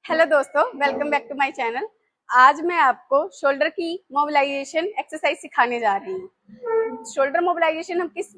Hello दोस्तों, welcome back to my channel. आज मैं आपको शोल्डर की मोबिलाइजेशन एक्सरसाइज सिखाने जा रही हूँ। शोल्डर मोबिलाइजेशन हम किस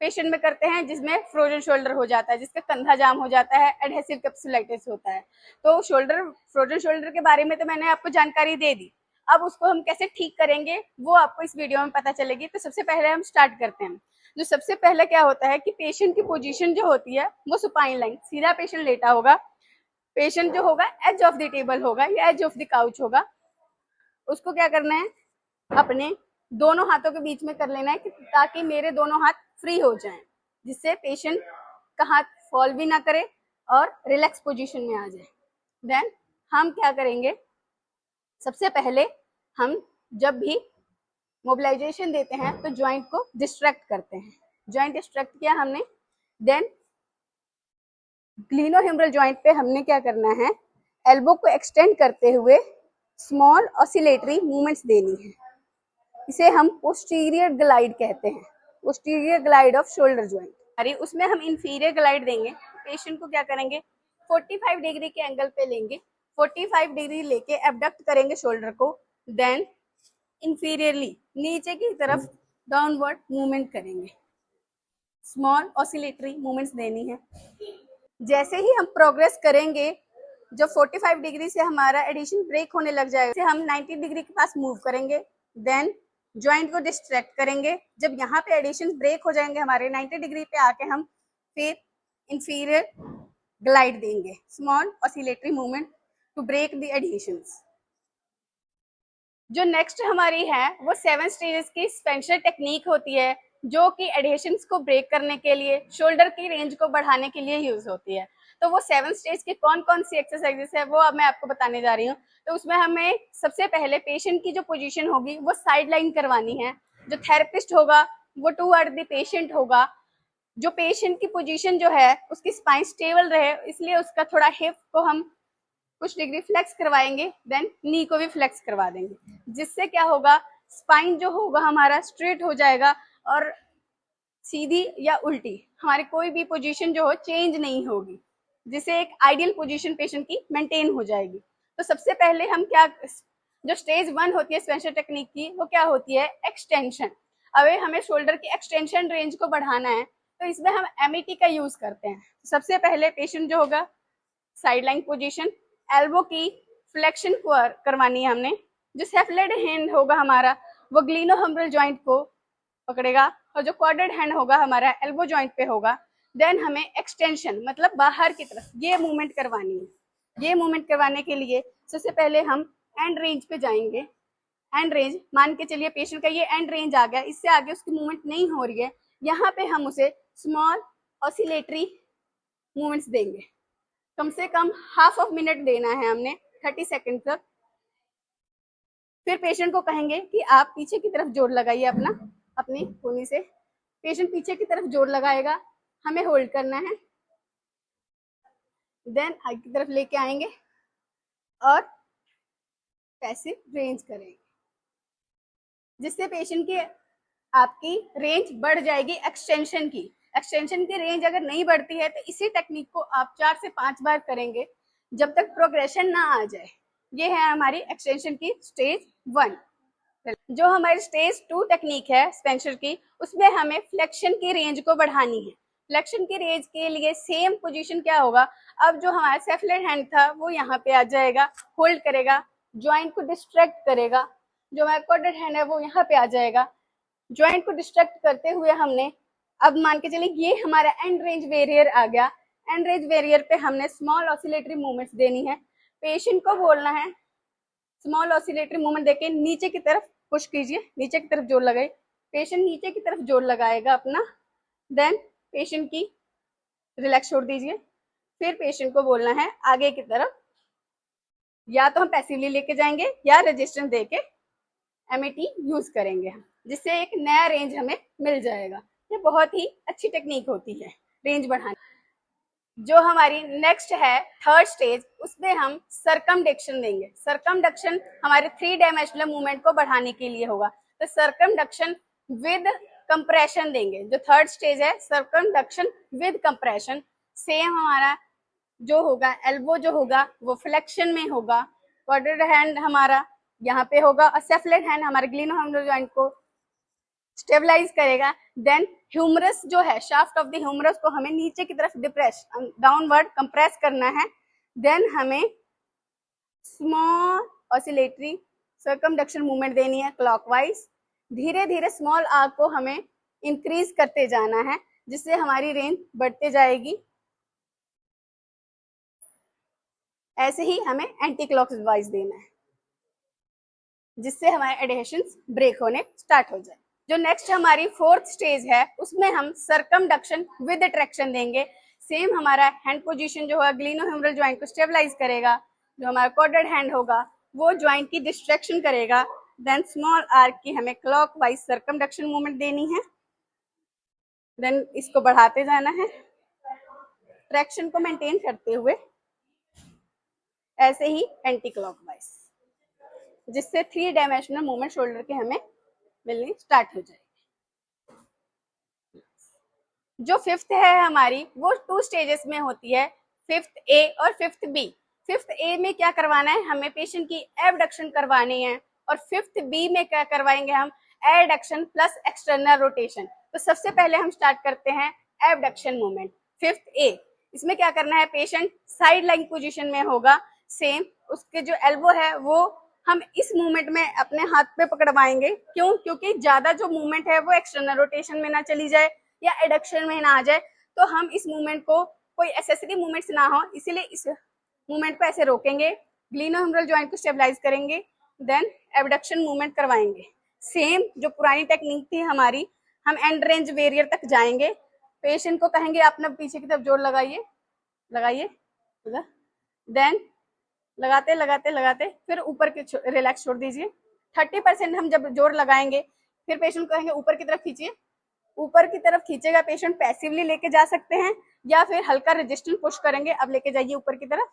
पेशेंट में करते हैं जिसमें फ्रोजन शोल्डर हो जाता है, जिसका कंधा जाम हो जाता है, एडहेसिव कैप्सुलाइटिस होता है। तो फ्रोजन शोल्डर के बारे में तो मैंने आपको जानकारी दे दी। अब उसको हम कैसे ठीक करेंगे वो आपको इस वीडियो में पता चलेगी। तो सबसे पहले हम स्टार्ट करते हैं। जो सबसे पहले क्या होता है कि पेशेंट की पोजीशन जो होती है वो सुपाइन लाइन, सीधा पेशेंट लेटा होगा। पेशेंट जो होगा एज ऑफ द टेबल होगा या एज ऑफ द काउच होगा। उसको क्या करना है, अपने दोनों हाथों के बीच में कर लेना है ताकि मेरे दोनों हाथ फ्री हो जाएं, जिससे पेशेंट का हाथ फॉल भी ना करे और रिलैक्स पोजीशन में आ जाए। देन हम क्या करेंगे, सबसे पहले हम जब भी मोबिलाइजेशन देते हैं तो ज्वाइंट को डिस्ट्रैक्ट करते हैं। ज्वाइंट डिस्ट्रैक्ट किया हमने, देन ग्लिनोह्यूमरल जॉइंट पे हमने क्या करना है, एल्बो को एक्सटेंड करते हुए स्मॉल ऑसिलेटरी मूवमेंट्स देनी है। इसे हम पोस्टीरियर ग्लाइड कहते हैं, posterior glide off shoulder joint. अरे उसमें हम इंफीरियर ग्लाइड देंगे। पेशेंट को क्या करेंगे, 45 डिग्री के एंगल पे लेंगे, 45 डिग्री लेके एबडक्ट करेंगे शोल्डर को। देन इंफीरियरली नीचे की तरफ डाउनवर्ड मूवमेंट करेंगे, स्मॉल ऑसिलेटरी मूवमेंट्स देनी है। जैसे ही हम प्रोग्रेस करेंगे, जब 45 डिग्री से हमारा एडिशन ब्रेक होने लग जाएगा, हम 90 डिग्री के पास मूव करेंगे। देन ज्वाइंट को डिस्ट्रैक्ट करेंगे। जब यहाँ पे एडिशन ब्रेक हो जाएंगे हमारे 90 डिग्री पे आके, हम फिर इंफीरियर ग्लाइड देंगे, small oscillatory movement to break the adhesions. जो नेक्स्ट हमारी है वो 7 स्टेजेस की स्पेंसर टेक्निक होती है, जो कि एडिशंस को ब्रेक करने के लिए, शोल्डर की रेंज को बढ़ाने के लिए यूज होती है। तो वो 7 स्टेज की कौन कौन सी एक्सरसाइजेस है वो अब मैं आपको बताने जा रही हूँ। तो उसमें हमें सबसे पहले पेशेंट की जो पोजीशन होगी वो साइड लाइन करवानी है। जो थेरेपिस्ट होगा वो टूवर्ड द पेशेंट होगा। जो पेशेंट की पोजीशन जो है उसकी स्पाइन स्टेबल रहे, इसलिए उसका थोड़ा हिप को हम कुछ डिग्री फ्लेक्स करवाएंगे, देन नी को भी फ्लेक्स करवा देंगे, जिससे क्या होगा, स्पाइन जो होगा हमारा स्ट्रेट हो जाएगा और सीधी या उल्टी हमारी कोई भी पोजीशन जो हो चेंज नहीं होगी, जिससे एक आइडियल पोजीशन पेशेंट की मेंटेन हो जाएगी। तो सबसे पहले हम क्या, जो स्टेज 1 होती है स्पेंसर टेक्निक की, वो क्या होती है, एक्सटेंशन। अभी हमें शोल्डर की एक्सटेंशन रेंज को बढ़ाना है, तो इसमें हम एमईटी का यूज करते हैं। सबसे पहले पेशेंट जो होगा साइड लाइन पोजिशन, एल्बो की फ्लेक्शन करवानी है हमने। जो सेफ्लेड हैंड होगा हमारा वो ग्लिनोह्यूमरल जॉइंट को पकड़ेगा, और जो क्वाड्रेंट हैंड होगा हमारा एल्बो जॉइंट पे होगा। देन हमें एक्सटेंशन मतलब बाहर की तरफ ये मूवमेंट करवानी है। ये मूवमेंट करवाने के लिए सबसे पहले हम एंड रेंज पे जाएंगे। एंड रेंज मान के चलिए पेशेंट का ये एंड रेंज आ गया, इससे आगे उसकी मूवमेंट नहीं हो रही है, यहाँ पे हम उसे स्मॉल ऑसिलेटरी मूवमेंट्स देंगे। कम से कम हाफ ऑफ मिनट देना है हमने, 30 सेकेंड तक। फिर पेशेंट को कहेंगे कि आप पीछे की तरफ जोर लगाइए अपनी कोहनी से। पेशेंट पीछे की तरफ जोर लगाएगा, हमें होल्ड करना है। देन आगे की तरफ लेके आएंगे और पैसिव रेंज करेंगे, जिससे पेशेंट की आपकी रेंज बढ़ जाएगी एक्सटेंशन की। एक्सटेंशन की रेंज अगर नहीं बढ़ती है तो इसी टेक्निक को आप 4 से 5 बार करेंगे जब तक प्रोग्रेशन ना आ जाए। ये है हमारी एक्सटेंशन की स्टेज 1। जो हमारी स्टेज 2 टेक्निक है स्पेंसर की, उसमें हमें फ्लेक्शन की रेंज को बढ़ानी है। फ्लेक्शन की रेंज के लिए सेम पोजीशन क्या होगा, अब जो हमारा सेफ्लेट हैंड था वो यहाँ पे आ जाएगा, होल्ड करेगा, ज्वाइंट को डिस्ट्रैक्ट करेगा। जो हमारा क्वाड्रेंट हैंड है वो यहाँ पे आ जाएगा, ज्वाइंट को डिस्ट्रैक्ट करते हुए हमने, अब मान के चलिए ये हमारा एंड रेंज वेरियर आ गया। एंड रेंज वेरियर पे हमने स्मॉल ऑसिलेटरी मूवमेंट्स देनी है। पेशेंट को बोलना है, स्मॉल ऑसिलेटरी मूवमेंट देके नीचे की तरफ पुश कीजिए, नीचे की तरफ जोर लगाइए। पेशेंट नीचे की तरफ जोर लगाएगा अपना, देन पेशेंट की रिलैक्स छोड़ दीजिए। फिर पेशेंट को बोलना है आगे की तरफ, या तो हम पैसिवली लेके जाएंगे या रेजिस्टेंस देके एमईटी यूज करेंगे हम, जिससे एक नया रेंज हमें मिल जाएगा। ये बहुत ही अच्छी टेक्निक होती है रेंज बढ़ाने। जो हमारी नेक्स्ट है थर्ड स्टेज, उसमें हम सर्कमडक्शन देंगे। सर्कमडक्शन हमारे 3 डायमेंशनल मूवमेंट को बढ़ाने के लिए होगा, तो सर्कमडक्शन विद कंप्रेशन देंगे। जो थर्ड स्टेज है सर्कमडक्शन विद कंप्रेशन, सेम हमारा जो होगा, एल्बो जो होगा वो फ्लेक्शन में होगा, क्वाड्रेंट हैंड हमारा यहाँ पे होगा और सेफलेट हैंड हमारे ग्लिनोह्यूमरल जॉइंट को स्टेबलाइज करेगा। देन ह्यूमरस जो है, शाफ्ट ऑफ द ह्यूमरस को हमें नीचे की तरफ डिप्रेस, डाउनवर्ड कंप्रेस करना है। देन हमें स्मॉल ऑसिलेटरी सर्कमडक्शन मूवमेंट देनी है क्लॉकवाइज। धीरे धीरे स्मॉल आर्क को हमें इंक्रीज करते जाना है, जिससे हमारी रेंज बढ़ते जाएगी। ऐसे ही हमें एंटी क्लॉकवाइज देना है, जिससे हमारे एडहेशंस ब्रेक होने स्टार्ट हो जाए। जो नेक्स्ट हमारी फोर्थ स्टेज है, उसमें हम सर्कमडक्शन विद ट्रैक्शन देंगे। सेम हमारा हैंड पोजीशन जो है ग्लिनोह्यूमरल जॉइंट को स्टेबलाइज करेगा। जो हमारा क्वाड्रेंट हैंड होगा वो जॉइंट की डिस्ट्रैक्शन करेगा। देन स्मॉल आर्क की हमें क्लॉकवाइज सर्कमडक्शन मूवमेंट देनी है। देन इसको बढ़ाते जाना है ट्रैक्शन को मेंटेन करते हुए, ऐसे ही एंटी क्लॉकवाइज, जिससे 3 डायमेंशनल मूवमेंट शोल्डर के हमें मिलनी स्टार्ट हो जाएगी। जो फिफ्थ है हमारी, वो 2 स्टेजेस में होती है, फिफ्थ ए और फिफ्थ बी। फिफ्थ ए में क्या करवाना है, हमें पेशेंट की एबडक्शन करवानी है, और फिफ्थ बी में क्या करवाएंगे हम, एडक्शन प्लस एक्सटर्नल रोटेशन। तो सबसे पहले हम स्टार्ट करते हैं एबडक्शन मूवमेंट। फिफ्थ ए, इसमें क्या करना है, पेशेंट साइड लाइन पोजीशन में होगा। सेम उसके जो एल्बो है वो हम इस मूवमेंट में अपने हाथ पे पकड़वाएंगे। क्यों? क्योंकि ज्यादा जो मूवमेंट है वो एक्सटर्नल रोटेशन में ना चली जाए या एडक्शन में ना आ जाए। तो हम इस मूवमेंट को कोई एक्सेसरी मूवमेंट्स ना हो, इसीलिए इस मूवमेंट को ऐसे रोकेंगे, ग्लिनोह्यूमरल जॉइंट को स्टेबलाइज करेंगे, देन एबडक्शन मूवमेंट करवाएंगे। सेम जो पुरानी टेक्निक थी हमारी, हम एंड रेंज वेरियर तक जाएंगे। पेशेंट को कहेंगे आप ना पीछे की तरफ जोर लगाइए, लगाइए, देन लगाते लगाते लगाते फिर ऊपर के रिलैक्स छोड़ दीजिए। 30% हम जब जोर लगाएंगे, फिर पेशेंट को कहेंगे ऊपर की तरफ खींचिए। ऊपर की तरफ खींचेगा पेशेंट, पैसिवली लेके जा सकते हैं या फिर हल्का रेजिस्टेंस पुश करेंगे, अब लेके जाइए ऊपर की तरफ,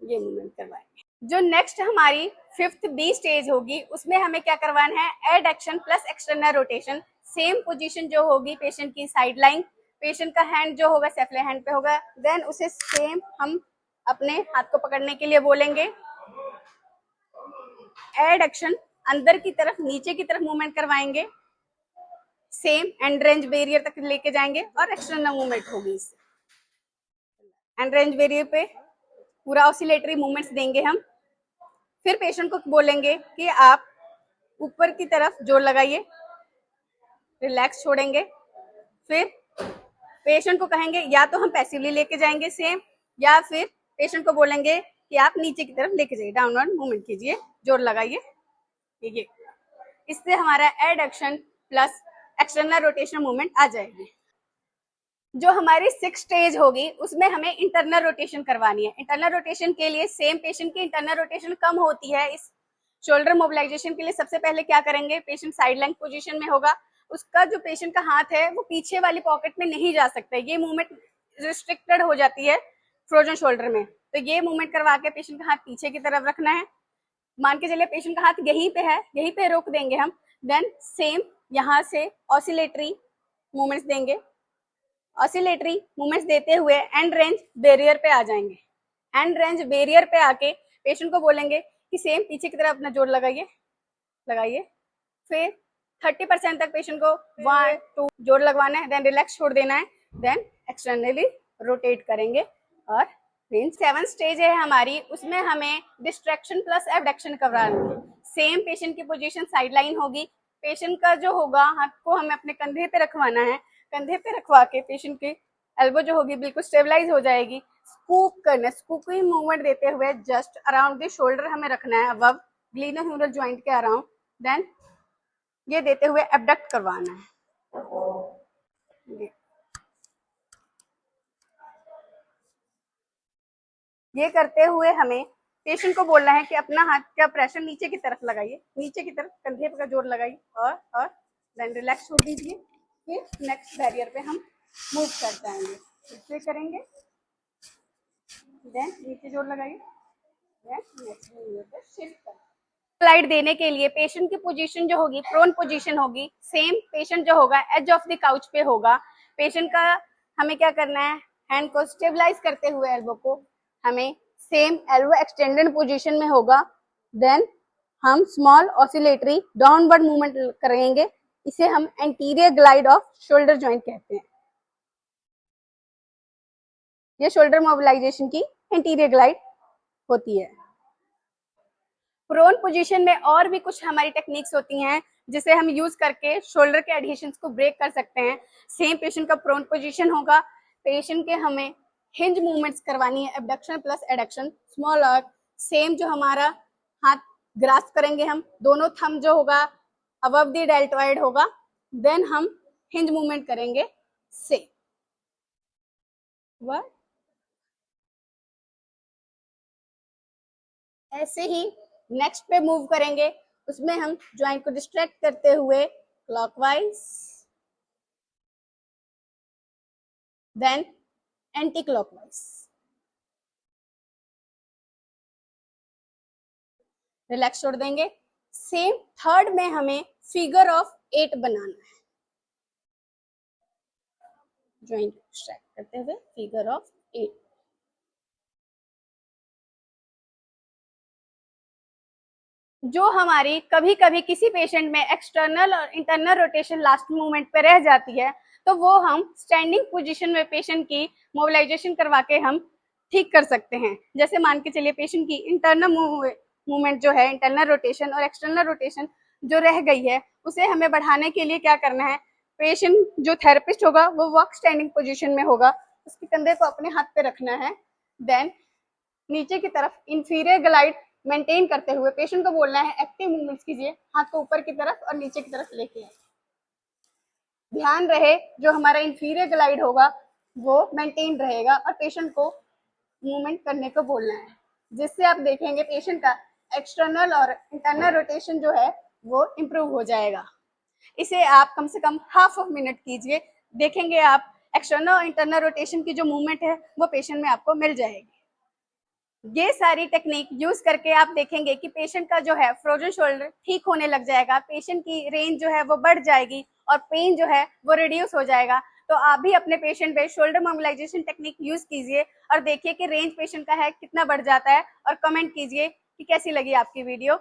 ये मूवमेंट करवाएंगे। जो नेक्स्ट हमारी फिफ्थ बी स्टेज होगी, उसमें हमें क्या करवाना है, adduction plus external rotation. Same position जो होगी पेशेंट की साइड लाइन, पेशेंट का हैंड जो होगा सेफले हैंड पे होगा। देन उसे सेम हम अपने हाथ को पकड़ने के लिए बोलेंगे। एडक्शन अंदर की तरफ, नीचे की तरफ मूवमेंट करवाएंगे। सेम एंड रेंज बैरियर तक लेके जाएंगे और एक्सटर्नल मूवमेंट होगी। इससे एंड रेंज बैरियर पे पूरा ऑसिलेटरी मूवमेंट्स देंगे हम। फिर पेशेंट को बोलेंगे कि आप ऊपर की तरफ जोर लगाइए, रिलैक्स छोड़ेंगे। फिर पेशेंट को कहेंगे या तो हम पैसिवली लेके जाएंगे सेम, या फिर पेशेंट को बोलेंगे कि आप नीचे की तरफ लेके जाइए, डाउनवर्ड मूवमेंट कीजिए, जोर लगाइए। ठीक है, इससे हमारा adduction plus external rotation movement आ जाएगी। जो हमारी 6 स्टेज होगी, उसमें हमें इंटरनल रोटेशन करवानी है। इंटरनल रोटेशन के लिए सेम पेशेंट की इंटरनल रोटेशन कम होती है। इस शोल्डर मोबिलाइजेशन के लिए सबसे पहले क्या करेंगे, पेशेंट साइड लाइन पोजीशन में होगा, उसका जो पेशेंट का हाथ है वो पीछे वाली पॉकेट में नहीं जा सकता, ये मूवमेंट रिस्ट्रिक्टेड हो जाती है फ्रोजन शोल्डर में। तो ये मूवमेंट करवा के पेशेंट का हाथ पीछे की तरफ रखना है। मान के चलिए पेशेंट का हाथ यहीं पे है, यहीं पे रोक देंगे हम। देन सेम यहाँ से ऑसिलेटरी मूवमेंट्स देंगे। ऑसिलेटरी मूवमेंट्स देते हुए एंड रेंज बैरियर पे आ जाएंगे। एंड रेंज बैरियर पे आके पेशेंट को बोलेंगे कि सेम पीछे की तरफ अपना जोर लगाइए, लगाइए। फिर 30% तक पेशेंट को 1 2 जोर लगवाना है, देन रिलैक्स छोड़ देना है, देन एक्सटर्नली रोटेट करेंगे और रेंज। 7 स्टेज है हमारी, उसमें हमें डिस्ट्रैक्शन प्लस एबडक्शन करवाना है। सेम पेशेंट की पोजीशन साइड लाइन होगी। पेशेंट का जो होगा हाथ को हमें अपने कंधे पे रखवाना है। कंधे पे रखवा के पेशेंट की एल्बो जो होगी बिल्कुल स्टेबलाइज हो जाएगी। स्कूप करना, स्कूपिंग मूवमेंट देते हुए जस्ट अराउंड द शोल्डर हमें रखना है, अबव ग्लिनोह्यूमरल जॉइंट के अराउंड। देन ये देते हुए एबडक्ट करवाना है। ये करते हुए हमें पेशेंट को बोलना है कि अपना हाथ का प्रेशर नीचे की तरफ लगाइए, नीचे की तरफ कंधे का जोर लगाइए और देन रिलैक्स छोड़ दीजिए। फिर नेक्स्ट बैरियर पे हम मूव कर जाएंगे, इससे करेंगे, देन नीचे जोर लगाइए, देन नेक्स्ट बैरियर पे शिफ्ट करें। स्लाइड देने के लिए पेशेंट की पोजीशन जो होगी प्रोन पोजीशन होगी। सेम पेशेंट जो होगा एज ऑफ द काउच पे होगा। पेशेंट का हमें क्या करना है, हैंड को स्टेबलाइज करते हुए एल्बो को हमें सेम एल्बो एक्सटेंडेड पोजीशन में होगा, देन हम स्मॉल ऑसिलेटरी डाउनवर्ड मूवमेंट करेंगे। इसे हम anterior glide off shoulder joint कहते हैं। ये शोल्डर मोबिलाइजेशन की एंटीरियर ग्लाइड होती है। प्रोन पोजीशन में और भी कुछ हमारी टेक्निक्स होती हैं जिसे हम यूज करके शोल्डर के एडहेशंस को ब्रेक कर सकते हैं। सेम पेशेंट का प्रोन पोजीशन होगा, पेशेंट के हमें हिंज मूवमेंट्स करवानी है, abduction plus adduction, small arc, same जो हमारा हाथ ग्रास्प करेंगे हम, दोनों थंब जो होगा अबव द डेल्टॉइड होगा, देन हम हिंज मूवमेंट करेंगे सेम। ऐसे ही नेक्स्ट पे मूव करेंगे, उसमें हम ज्वाइंट को डिस्ट्रैक्ट करते हुए clockwise, then anti clockwise. Relax छोड़ देंगे। सेम थर्ड में हमें फिगर ऑफ 8 बनाना है, ज्वाइंट डिस्ट्रैक्ट करते हुए फिगर ऑफ 8। जो हमारी कभी कभी किसी पेशेंट में एक्सटर्नल और इंटरनल रोटेशन लास्ट मूवमेंट पे रह जाती है, तो वो हम स्टैंडिंग पोजीशन में पेशेंट की मोबिलाइजेशन करवा के हम ठीक कर सकते हैं। जैसे मान के चलिए पेशेंट की इंटरनल मूवमेंट जो है, इंटरनल रोटेशन और एक्सटर्नल रोटेशन जो रह गई है, उसे हमें बढ़ाने के लिए क्या करना है, पेशेंट जो थेरेपिस्ट होगा वो वॉक स्टैंडिंग पोजीशन में होगा, उसके कंधे को अपने हाथ पे रखना है, देन नीचे की तरफ इंफीरियर ग्लाइड मेंटेन करते हुए पेशेंट को बोलना है एक्टिव मूवमेंट्स कीजिए, हाथ को ऊपर की तरफ और नीचे की तरफ लेके आए। ध्यान रहे जो हमारा इंफीरियर ग्लाइड होगा वो मेंटेन रहेगा और पेशेंट को मूवमेंट करने को बोलना है, जिससे आप देखेंगे पेशेंट का एक्सटर्नल और इंटरनल रोटेशन जो है वो इम्प्रूव हो जाएगा। इसे आप कम से कम हाफ ऑफ मिनट कीजिए, देखेंगे आप एक्सटर्नल और इंटरनल रोटेशन की जो मूवमेंट है वो पेशेंट में आपको मिल जाएगी। ये सारी टेक्निक यूज करके आप देखेंगे कि पेशेंट का जो है फ्रोजन शोल्डर ठीक होने लग जाएगा, पेशेंट की रेंज जो है वो बढ़ जाएगी और पेन जो है वो रिड्यूस हो जाएगा। तो आप भी अपने पेशेंट पे शोल्डर मोबिलाइजेशन टेक्निक यूज कीजिए और देखिए कि रेंज पेशेंट का है कितना बढ़ जाता है, और कमेंट कीजिए कि कैसी लगी आपकी वीडियो।